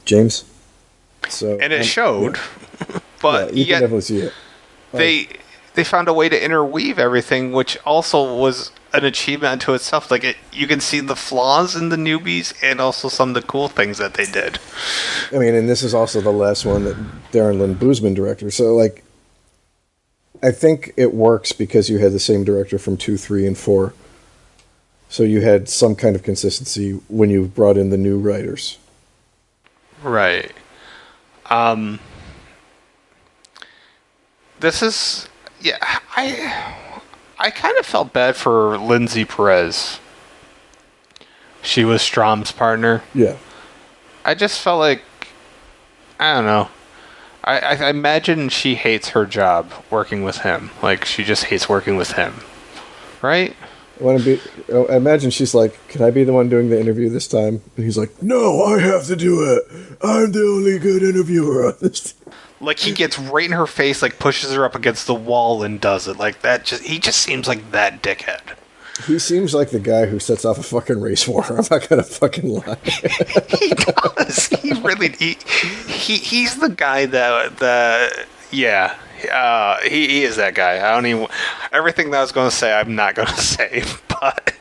James. So And it showed. Yeah. But you can definitely see it. They found a way to interweave everything, which also was an achievement unto itself. Like, you can see the flaws in the newbies and also some of the cool things that they did. I mean, and this is also the last one that Darren Lynn Bousman directed. So, like, I think it works because you had the same director from 2, 3, and 4. So you had some kind of consistency when you brought in the new writers. Right. This is... Yeah, I kind of felt bad for Lindsay Perez. She was Strom's partner. Yeah. I just felt like... I don't know. I imagine she hates her job working with him. Like, she just hates working with him. Right? I imagine she's like, can I be the one doing the interview this time? And he's like, no, I have to do it. I'm the only good interviewer on this. Like, he gets right in her face, like, pushes her up against the wall and does it. Like, he just seems like that dickhead. He seems like the guy who sets off a fucking race war. I'm not gonna fucking lie. He does. He really... He's the guy that yeah. He is that guy. I don't even... Everything that I was going to say, I'm not going to say. But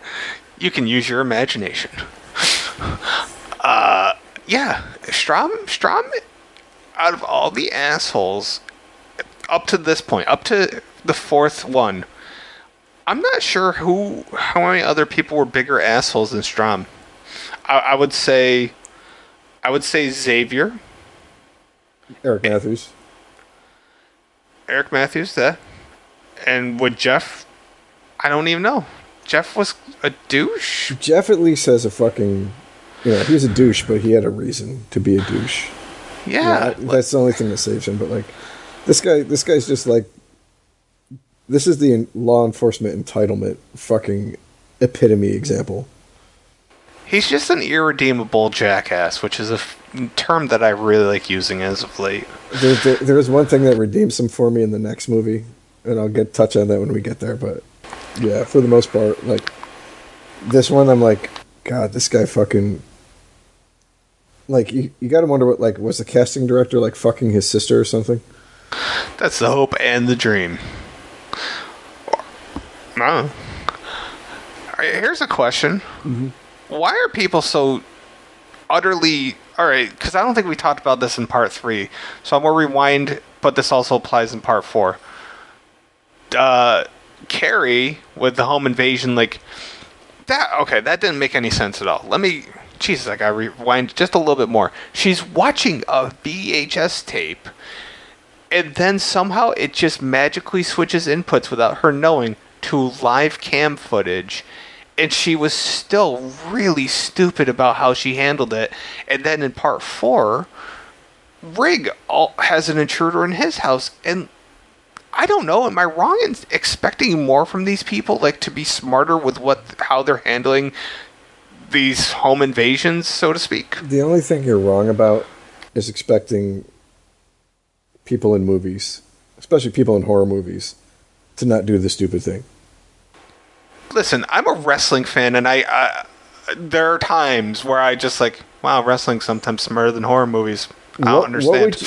you can use your imagination. Yeah. Strom, out of all the assholes, up to this point, up to the fourth one, I'm not sure how many other people were bigger assholes than Strom. I would say Xavier. Eric Matthews. Eric Matthews, that. And with Jeff, I don't even know. Jeff was a douche? Jeff at least has a fucking... he's a douche, but he had a reason to be a douche. Yeah. That's the only thing that saves him. But, like, this guy's just, like... This is the law enforcement entitlement fucking epitome example. He's just an irredeemable jackass, which is a term that I really like using as of late. There's one thing that redeems him for me in the next movie, and I'll touch on that when we get there. But yeah, for the most part, like this one, I'm like, God, this guy fucking. Like you got to wonder what like was the casting director like fucking his sister or something? That's the hope and the dream. No. Here's a question. Mm-hmm. Why are people so utterly... Alright, because I don't think we talked about this in part 3. So I'm going to rewind, but this also applies in part 4. Carrie, with the home invasion, like... that didn't make any sense at all. Jesus, I got to rewind just a little bit more. She's watching a VHS tape, and then somehow it just magically switches inputs without her knowing to live cam footage, and she was still really stupid about how she handled it. And then in part 4, Rig has an intruder in his house, and I don't know, am I wrong in expecting more from these people, like to be smarter with how they're handling these home invasions, so to speak? The only thing you're wrong about is expecting people in movies, especially people in horror movies, to not do the stupid thing. Listen, I'm a wrestling fan, and there are times where I just like, wow, wrestling's sometimes smarter than horror movies. I don't understand.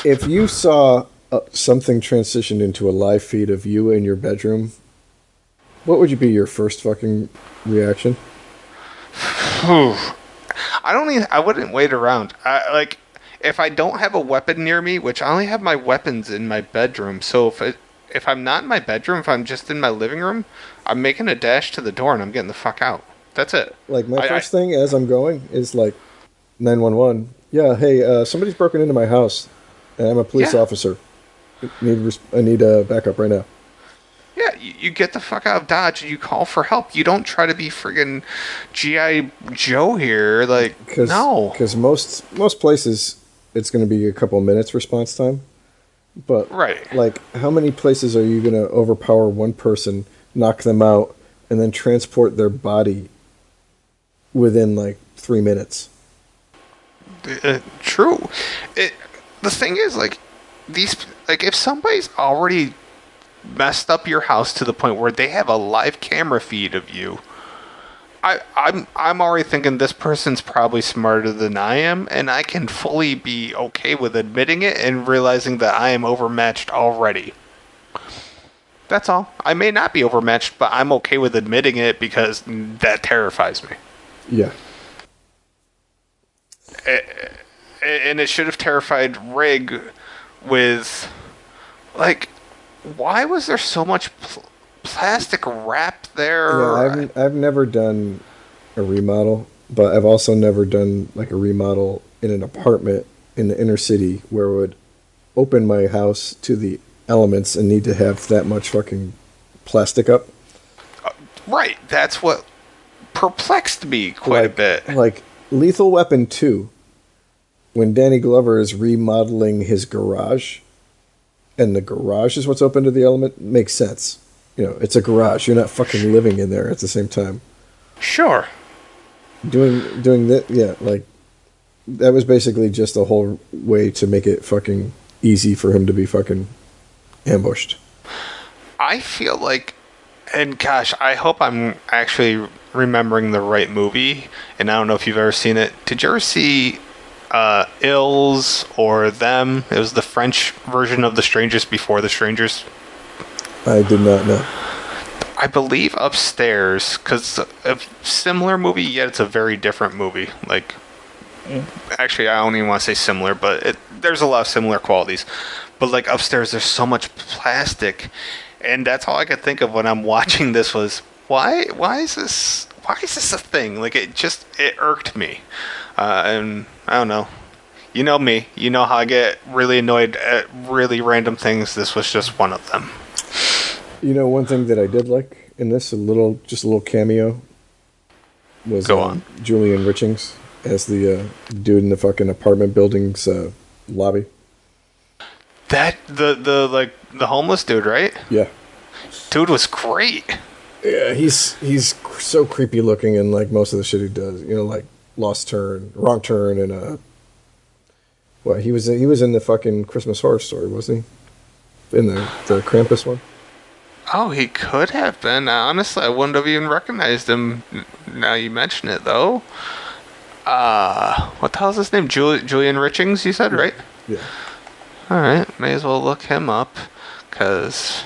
If you saw something transitioned into a live feed of you in your bedroom, what would be your first fucking reaction? I wouldn't wait around. Like, if I don't have a weapon near me, which I only have my weapons in my bedroom, so if I'm not in my bedroom, if I'm just in my living room, I'm making a dash to the door and I'm getting the fuck out. That's it. Like my first thing as I'm going is like 911. Yeah, hey, somebody's broken into my house, and I'm a police Yeah. officer. I need backup right now. Yeah, you get the fuck out of Dodge and you call for help. You don't try to be friggin' G.I. Joe here. Like, no. Because most places it's going to be a couple of minutes response time. But Right. like, how many places are you going to overpower one person, knock them out, and then transport their body within like 3 minutes? True. The thing is, like, if somebody's already messed up your house to the point where they have a live camera feed of you, I'm already thinking this person's probably smarter than I am, and I can fully be okay with admitting it and realizing that I am overmatched already. That's all. I may not be overmatched, but I'm okay with admitting it because that terrifies me. Yeah. And it should have terrified Rig with, like, why was there so much plastic wrap there? Yeah, I've never done a remodel, but I've also never done like a remodel in an apartment in the inner city where it would open my house to the elements and need to have that much fucking plastic up. Right, that's what perplexed me quite a bit. Like Lethal Weapon 2, when Danny Glover is remodeling his garage, and the garage is what's open to the element, makes sense. You know, it's a garage. You're not fucking living in there at the same time. Sure. Doing that, yeah, like, that was basically just a whole way to make it fucking easy for him to be fucking ambushed. I feel like, and gosh, I hope I'm actually remembering the right movie, and I don't know if you've ever seen it. Did you ever see Ills or Them? It was the French version of The Strangers before The Strangers. I did not know. I believe Upstairs, because a similar movie, yet it's a very different movie. Like, actually, I don't even want to say similar, but there's a lot of similar qualities. But like Upstairs, there's so much plastic, and that's all I could think of when I'm watching this was why is this a thing? Like, it irked me, and I don't know. You know me. You know how I get really annoyed at really random things. This was just one of them. You know, one thing that I did like in this, just a little cameo, was Julian Richings as the dude in the fucking apartment building's lobby. That the homeless dude, right? Yeah. Dude was great. Yeah, he's so creepy looking in like most of the shit he does. You know, like Wrong Turn, and he was in the fucking Christmas Horror Story, wasn't he? In the Krampus one. Oh, he could have been. Honestly, I wouldn't have even recognized him. Now you mention it, though. What the hell's his name? Julian Richings, you said, right? Yeah. All right, may as well look him up, cause.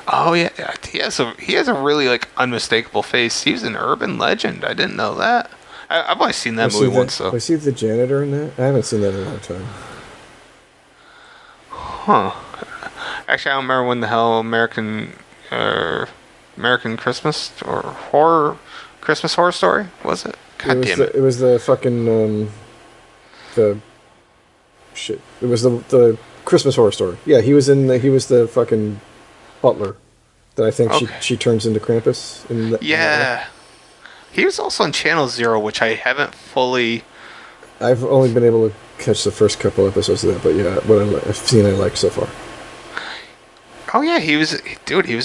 Oh yeah, he has a really like unmistakable face. He was an urban legend. I didn't know that. I've only seen that movie once, though. Was he the janitor in that? I haven't seen that in a long time. Huh. Actually, I don't remember when the hell American Christmas or Christmas Horror Story was it? God damn it! It was the fucking the shit. It was the Christmas Horror Story. Yeah, he was the fucking butler that I think she turns into Krampus. Yeah. He was also on Channel Zero, which I haven't fully. I've only been able to catch the first couple episodes of that, but yeah, what I've seen I like so far. Oh yeah, he was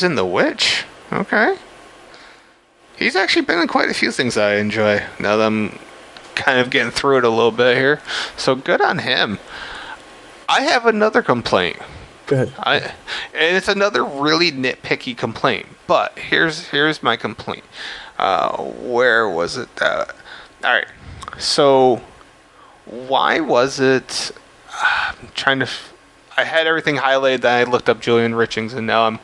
in The Witch. Okay. He's actually been in quite a few things I enjoy, now that I'm kind of getting through it a little bit here. So good on him. I have another complaint. Go ahead. And it's another really nitpicky complaint, but here's my complaint. Where was it? Alright, so why was it... I'm trying to... I had everything highlighted, then I looked up Julian Richings, and now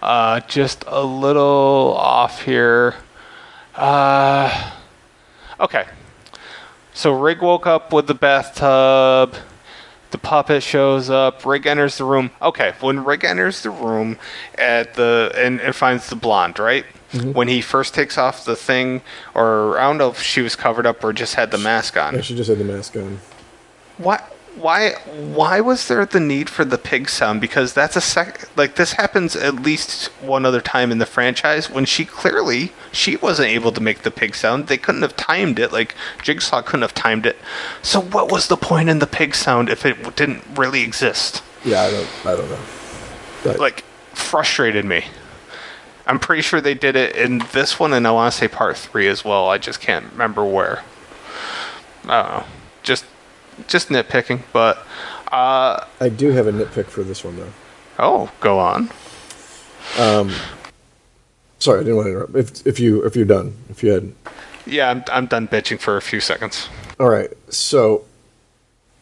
I'm just a little off here. Okay. So Rig woke up with the bathtub. The puppet shows up. Rig enters the room. Okay, when Rig enters the room and finds the blonde, right? Mm-hmm. When he first takes off the thing, or I don't know if she was covered up or just had the mask on. Yeah, she just had the mask on. Why was there the need for the pig sound? Because that's this happens at least one other time in the franchise when she wasn't able to make the pig sound. They couldn't have timed it. Like Jigsaw couldn't have timed it. So what was the point in the pig sound if it didn't really exist? Yeah, I don't know. But like frustrated me. I'm pretty sure they did it in this one, and I want to say part 3 as well. I just can't remember where. I don't know. Just nitpicking, but I do have a nitpick for this one though. Oh, go on. Sorry, I didn't want to interrupt. If you're done, if you had. Yeah, I'm done bitching for a few seconds. All right. So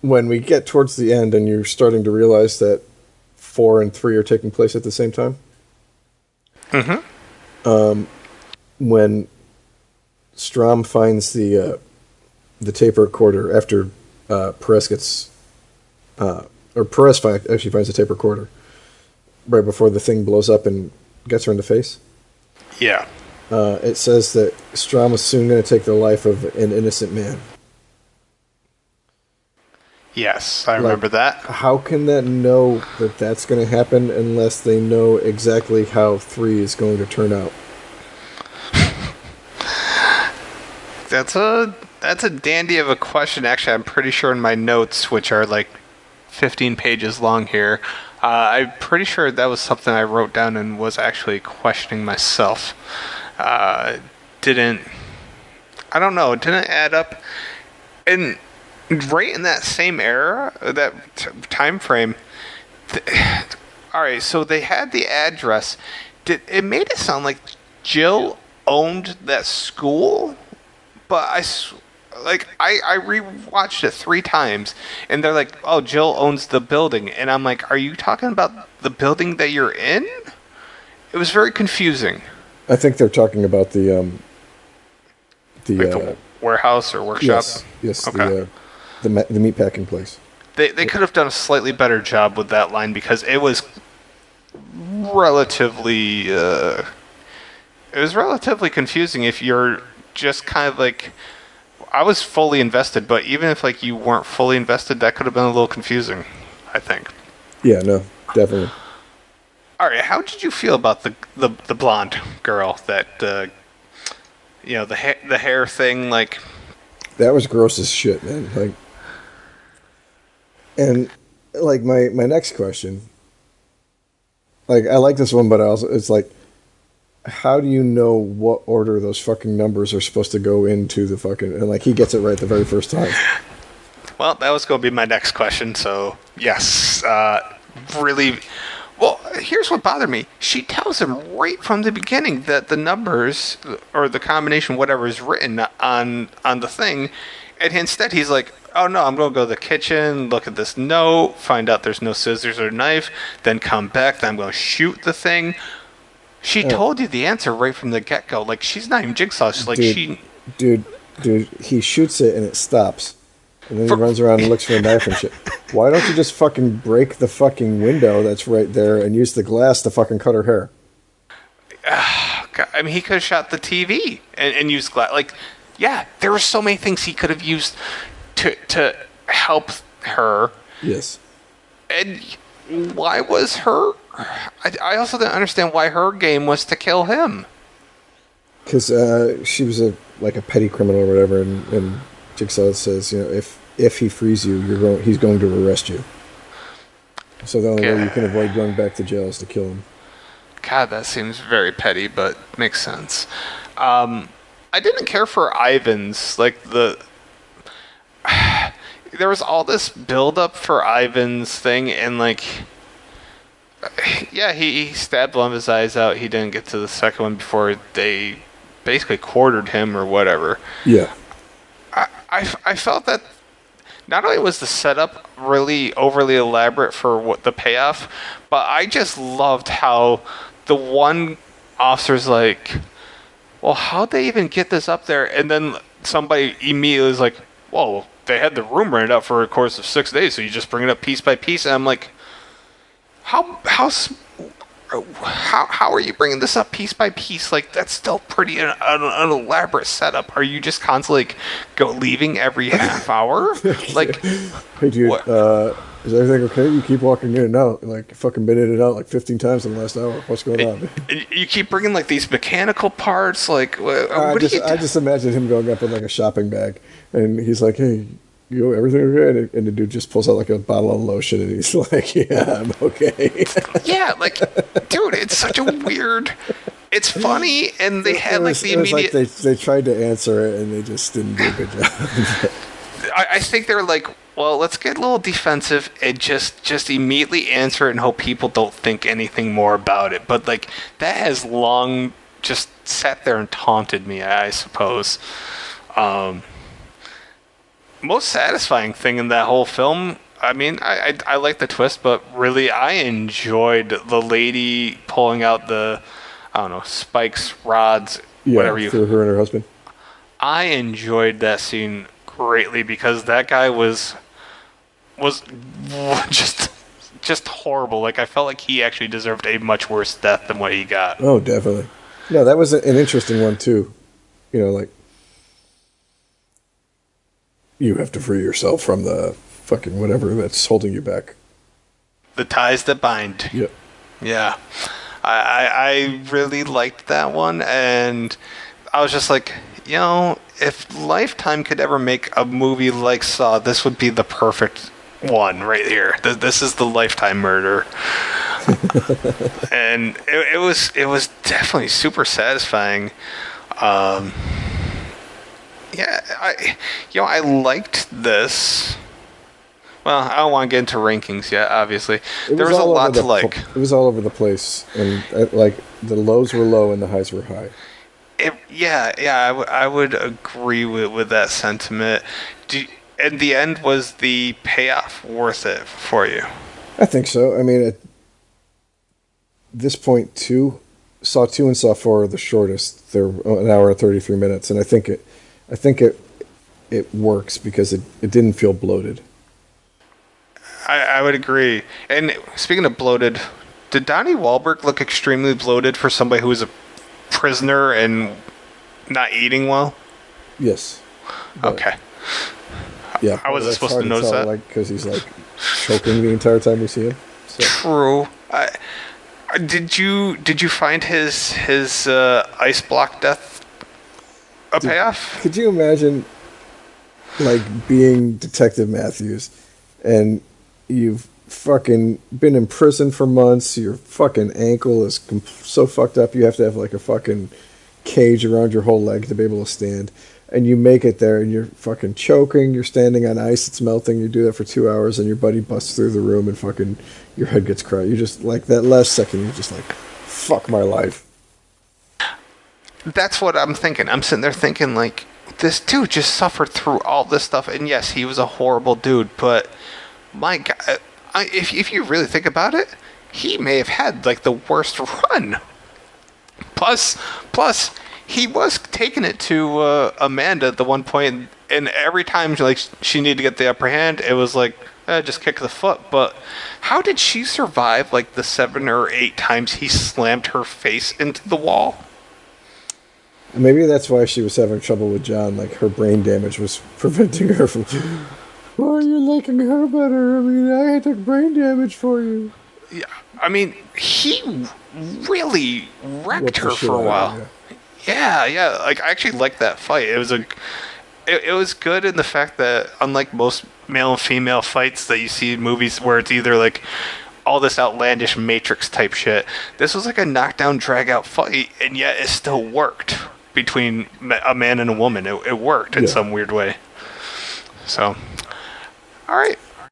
when we get towards the end, and you're starting to realize that 4 and 3 are taking place at the same time. Mm-hmm. When Strom finds the tape recorder after Perez gets, or Perez actually finds the tape recorder right before the thing blows up and gets her in the face. Yeah. It says that Strom is soon going to take the life of an innocent man. Yes, I remember that. How can that know that that's going to happen unless they know exactly how 3 is going to turn out? That's a dandy of a question. Actually, I'm pretty sure in my notes, which are like 15 pages long here, I'm pretty sure that was something I wrote down and was actually questioning myself. I don't know, it didn't add up. And right in that same era, that time frame, all right, so they had the address. It made it sound like Jill owned that school, but I rewatched it 3 times, and they're like, "Oh, Jill owns the building," and I'm like, "Are you talking about the building that you're in?" It was very confusing. I think they're talking about the warehouse or workshop. Yes, Okay. the meatpacking place. They could have done a slightly better job with that line because it was relatively confusing if you're just kind of like, I was fully invested, but even if like you weren't fully invested, that could have been a little confusing, I think. Yeah, no, definitely. All right, how did you feel about the blonde girl that the hair thing, like? That was gross as shit, man. Like, and like my next question, like I like this one, but it's like, how do you know what order those fucking numbers are supposed to go into the fucking, and like he gets it right the very first time. Well, that was going to be my next question, so yes, really. Well, here's what bothered me. She tells him right from the beginning that the numbers, or the combination, whatever is written on the thing, and instead he's like, oh no, I'm going to go to the kitchen, look at this note, find out there's no scissors or knife, then come back, then I'm going to shoot the thing. She told you the answer right from the get-go. Like, she's not even Jigsaw. She's like, Dude, he shoots it and it stops. And then he runs around and looks for a knife and shit. Why don't you just fucking break the fucking window that's right there and use the glass to fucking cut her hair? God, I mean, he could have shot the TV and used glass. Like, yeah, there were so many things he could have used to help her. Yes. And why was her... I also didn't understand why her game was to kill him. Because she was a petty criminal or whatever, and Jigsaw says, if he frees you, he's going to arrest you. So the only way you can avoid going back to jail is to kill him. God, that seems very petty, but makes sense. I didn't care for Ivan's, there was all this build-up for Ivan's thing, and yeah, he stabbed one of his eyes out. He didn't get to the second one before they basically quartered him or whatever. Yeah. I felt that not only was the setup really overly elaborate for what the payoff, but I just loved how the one officer's like, well, how'd they even get this up there? And then somebody immediately was like, "Whoa, they had the room rented out for a course of 6 days, so you just bring it up piece by piece." And I'm like, how are you bringing this up piece by piece? Like, that's still pretty an elaborate setup. Are you just constantly leaving every half hour? Like, hey dude, is everything okay? You keep walking in and out, like you fucking been in and out like 15 times in the last hour. What's going on? You keep bringing like these mechanical parts. Like, I just imagine him going up in like a shopping bag, and he's like, "Hey, everything okay?" And the dude just pulls out like a bottle of lotion, and he's like, "Yeah, I'm okay." Yeah, like, dude, it's such a weird. It's funny, and they had like the immediate. Like they tried to answer it, and they just didn't do a good job. I think they're like, well, let's get a little defensive and just immediately answer it and hope people don't think anything more about it. But like that has long just sat there and taunted me, I suppose. Most satisfying thing in that whole film, I mean, I like the twist, but really I enjoyed the lady pulling out the, I don't know, spikes, rods, whatever you... for her and her husband. I enjoyed that scene greatly because that guy was just horrible. Like, I felt like he actually deserved a much worse death than what he got. Oh, definitely. No, that was an interesting one too. You know, like, you have to free yourself from the fucking whatever that's holding you back. The ties that bind. Yep. Yeah. I really liked that one, and I was just like, you know, if Lifetime could ever make a movie like Saw, this would be the perfect one right here. This is the Lifetime murder. And it was definitely super satisfying. Yeah, I liked this. Well, I don't want to get into rankings yet, obviously. There was a lot to like. It was all over the place, and like the lows were low and the highs were high. I would agree with that sentiment. In the end, was the payoff worth it for you? I think so. I mean, at this point, Saw 2 and Saw 4 are the shortest. They're an hour and 33 minutes, and I think it works because it didn't feel bloated. I would agree. And speaking of bloated, did Donnie Wahlberg look extremely bloated for somebody who was a prisoner and not eating well? Yes. Okay. Yeah. I wasn't supposed to notice that. Like, because he's like choking the entire time we see him. So. True. Did you find his ice block death a payoff? Could you imagine, like, being Detective Matthews, and you've fucking been in prison for months, your fucking ankle is so fucked up you have to have like a fucking cage around your whole leg to be able to stand, and you make it there and you're fucking choking, you're standing on ice, it's melting, you do that for 2 hours and your buddy busts through the room and fucking your head gets cracked. You just, like, that last second you're just like, fuck my life. That's what I'm thinking. I'm sitting there thinking, like, this dude just suffered through all this stuff, and yes, he was a horrible dude, but my God, if you really think about it, he may have had like the worst run. Plus, he was taking it to Amanda at the one point, and every time like she needed to get the upper hand, it was like just kick the foot. But how did she survive like the 7 or 8 times he slammed her face into the wall? Maybe that's why she was having trouble with John. Like, her brain damage was preventing her from. Why are you liking her better? I mean, I took brain damage for you. Yeah, I mean, he really wrecked her for a while. Yeah. Like, I actually liked that fight. It was good in the fact that, unlike most male and female fights that you see in movies where it's either like all this outlandish Matrix type shit, this was like a knockdown, drag out fight, and yet it still worked between a man and a woman. It worked in some weird way. So, all right.